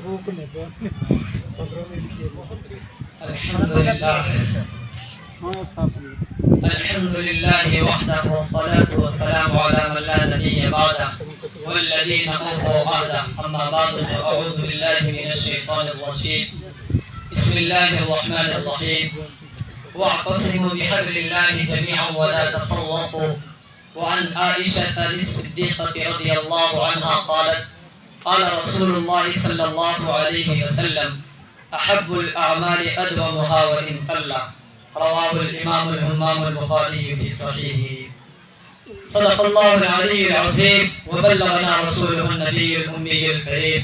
الحمد لله وحده والصلاة والسلام على من لا نبي بعده والذين أوفوا بعده أما بعد فأعوذ بالله من الشيطان الرجيم بسم الله الرحمن الرحيم واعتصموا بحبل الله جميعا ولا تفرقوا. وعن عائشة الصديقة رضي الله عنها قالت قال رسول الله صلى الله عليه وسلم أحب الأعمال أدومها وإن قل. رواه الإمام الهمام البخاري في صحيحه. صدق الله العلي العظيم وبلغنا رسوله النبي الأمي الكريم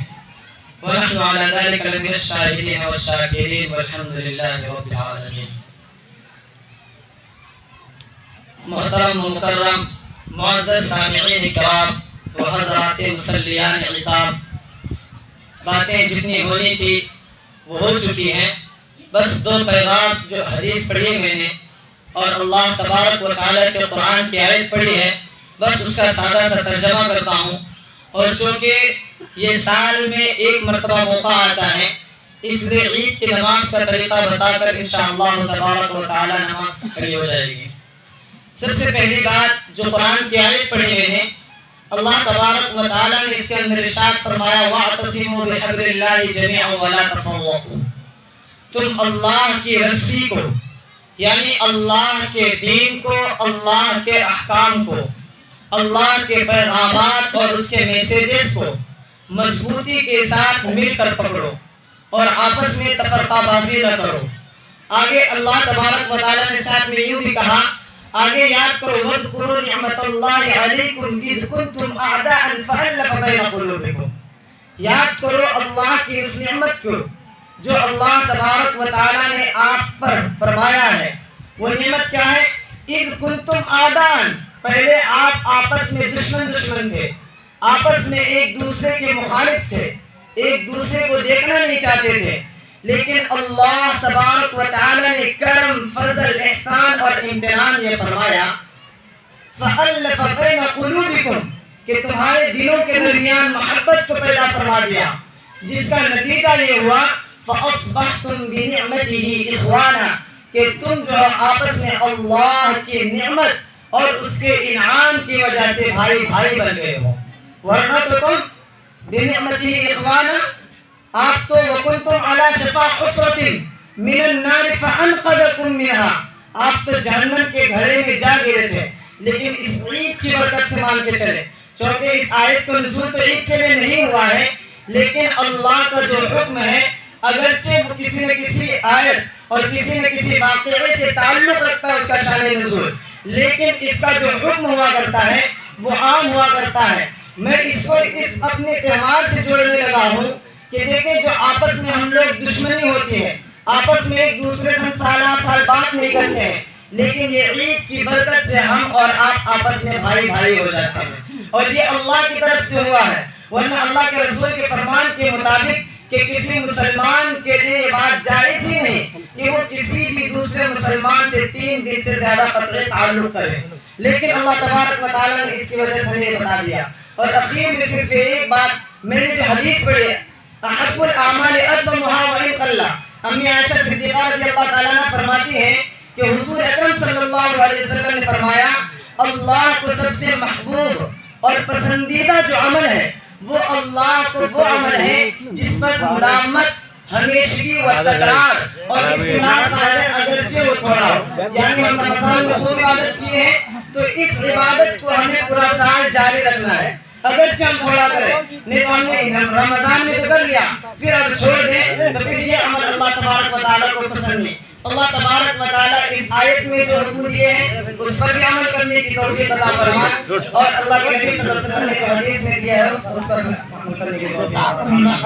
ونحن على ذلك من الشاهدين والشاكرين والحمد لله رب العالمين. محترم و مکرم معزز سامعین کرام و حضرات مسلیان عظام، باتیں جتنی ہونی تھی وہ ہو چکی ہیں. بس دو پیغام جو حدیث پڑھی میں نے اور اللہ تبارک و تعالیٰ کے قرآن کی آیت پڑھی ہے، بس اس کا سادہ سا ترجمہ کرتا ہوں. اور چونکہ یہ سال میں ایک مرتبہ موقع آتا ہے، اس لیے عید کی نماز کا طریقہ بتا کر انشاءاللہ تبارک و تعالیٰ نماز کھڑی ہو جائے گی. سب سے پہلی بات جو قرآن کی آیت پڑھی میں نے، اللہ تبارک و تعالیٰ نے اس کے اندر ارشاد فرمایا وَاعْتَصِمُوا بِحَبْلِ اللَّهِ جَمِيعًا وَلَا تَفَرَّقُوا. تم اللہ کی رسی کو، یعنی اللہ کے دین کو، اللہ کے احکام کو، اللہ کے پیغامات اور اس کے میسیجز کو مضبوطی کے ساتھ مل کر پکڑو اور آپس میں تفرقہ بازی نہ کرو. آگے اللہ تبارک و تعالیٰ نے ساتھ میں یوں بھی کہا، آگے یاد کرو وَاذْكُرُوا نِعْمَةَ اللَّهِ عَلَيْكُمْ إِذْ كُنْتُمْ أَعْدَاءً فَأَلَّفَ بَيْنَ قُلُوبِكُمْ. یاد کرو اللہ کی اس نعمت کو جو اللہ تبارک و تعالیٰ نے آپ پر فرمایا ہے. وہ نعمت کیا ہے؟ اِذْ كُنْتُمْ أَعْدَاءً، پہلے آپ آپس میں دشمن تھے، آپس میں ایک دوسرے کے مخالف تھے، ایک دوسرے کو دیکھنا نہیں چاہتے تھے. لیکن اللہ تبارک و تعالیٰ نے کرم، فضل، احسان اور امتنان یہ فرمایا فَأَلَّفَ بَيْنَ قُلُوبِكُمْ، کہ تمہارے دلوں کے درمیان محبت کو پیدا فرما دیا، جس کا نتیجہ یہ ہوا فَأَصْبَحْتُمْ بِنِعْمَتِهِ إِخْوَانًا، کہ تم جو آپس میں اللہ کی نعمت اور اس کے انعام کی وجہ سے بھائی بن گئے ہو. ورنہ تو تم بِنِعْمَتِهِ إِخْوَانًا، آپ تو وَكُنْتُمْ عَلَى شَفَا حُفْرَةٍ مِّنَ النَّارِ فَأَنْقَذَكُم مِّنْهَا، آپ تو جہنم کے گھڑے میں جا گرے تھے. لیکن اس عید کی برکت سے مان کے چلے، چونکہ اس آیت کو نزول تو عید کے لیے نہیں ہوا ہے، لیکن اللہ کا جو حکم ہے اگرچہ وہ کسی نہ کسی آیت اور کسی نہ کسی واقعے سے تعلق رکھتا ہے اس کا شان نزول، لیکن اس کا جو حکم ہوا کرتا ہے وہ عام ہوا کرتا ہے. میں اس کو اس اپنے تہوار سے جوڑنے لگا ہوں کہ دیکھیں جو آپس میں ہم لوگ دشمنی ہوتی ہے، آپس میں ایک دوسرے سے سال بات نہیں کرتے ہیں، لیکن یہ عید کی برکت سے ہم اور آپ آپس میں بھائی ہو جاتے ہیں. اور یہ اللہ کی طرف سے ہوا ہے، ورنہ اللہ کے رسول کے فرمان کے مطابق کہ کسی مسلمان کے لیے یہ بات جائز ہی نہیں کہ وہ کسی بھی دوسرے مسلمان سے 3 دن سے زیادہ قطعی تعلق کرے. لیکن اللہ تبارک و تعالیٰ نے اس کی وجہ سے ہمیں بتا دیا. اور اخیر میں صرف ایک بات، میں نے جو حدیث پڑھی ہے احب الاعمال ادومها وان قل، امی عائشہ صدیقہ رضی اللہ تعالیٰ عنہ فرماتی ہیں کہ حضور اکرم صلی اللہ علیہ وسلم نے فرمایا اللہ کو سب سے محبوب اور پسندیدہ جو عمل ہے وہ اللہ کو وہ عمل ہے جس پر مداومت، ہمیشگی و تکرار اور استمرار پایا اگرچہ وہ تھوڑا ہو. یعنی ہم رمضان میں خوب عبادت کی ہے تو اس عبادت کو ہمیں پورا سال جاری رکھنا ہے، اگرچہ ہم تھوڑا کریں. نہیں تو ہم نے رمضان میں تو کر لیا پھر اب چھوڑ دیں تو پھر یہ عمل اللہ تبارک و تعالیٰ کو پسند نہیں. اللہ تبارک و تعالیٰ اس آیت میں جو حکم دیے ہیں اس پر بھی عمل کرنے کی توفیق عطا فرمائے، اور اللہ کے نبی صلی اللہ علیہ وسلم نے جو حدیث میں دیا ہے اس پر عمل کرنے کی توفیق عطا فرمائے.